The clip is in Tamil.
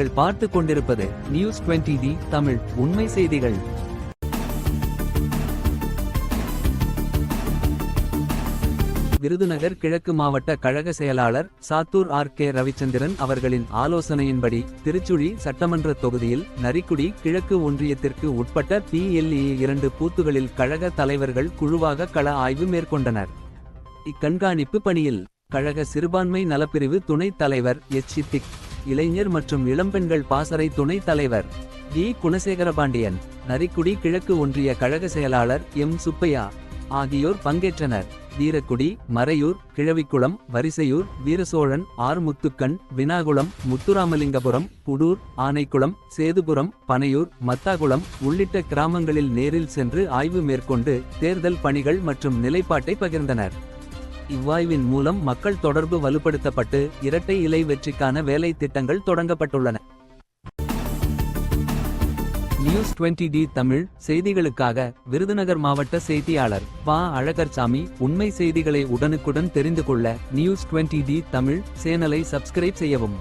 நீங்கள் பார்த்து கொண்டிருப்பது நியூஸ் 20D தமிழ் உண்மை செய்திகள். விருதுநகர் கிழக்கு மாவட்ட கழக செயலாளர் சாத்தூர் கே ரவிச்சந்திரன் அவர்களின் ஆலோசனையின்படி திருச்சுழி சட்டமன்ற தொகுதியில் நரிக்குடி கிழக்கு ஒன்றியத்திற்கு உட்பட்ட PLE 2 பூத்துகளில் கழக தலைவர்கள் குழுவாக கள ஆய்வு மேற்கொண்டனர். இக்கண்காணிப்பு பணியில் கழக சிறுபான்மை நலப்பிரிவு துணைத் தலைவர் சித்திக், இளைஞர் மற்றும் இளம்பெண்கள் பாசறை துணைத் தலைவர் குணசேகரபாண்டியன், நரிக்குடி கிழக்கு ஒன்றிய கழக செயலாளர் சுப்பையா ஆகியோர் பங்கேற்றனர். வீரக்குடி, மறையூர், கிழவிக்குளம், வரிசையூர், வீரசோழன், முத்துக்கண், வினாகுளம், முத்துராமலிங்கபுரம், புடூர், ஆனைக்குளம், சேதுபுரம், பனையூர், மத்தாகுளம் உள்ளிட்ட கிராமங்களில் நேரில் சென்று ஆய்வு மேற்கொண்டு தேர்தல் பணிகள் மற்றும் நிலைப்பாட்டை பகிர்ந்தனர். இவ்வாய்வின் மூலம் மக்கள் தொடர்பு வலுப்படுத்தப்பட்டு இரட்டை இலை வெற்றிக்கான வேலை திட்டங்கள் தொடங்கப்பட்டுள்ளன. நியூஸ் 20D தமிழ் செய்திகளுக்காக விருதுநகர் மாவட்ட செய்தியாளர் அழகர்சாமி. உண்மை செய்திகளை உடனுக்குடன் தெரிந்து கொள்ள நியூஸ் 20D தமிழ் சேனலை சப்ஸ்கிரைப் செய்யவும்.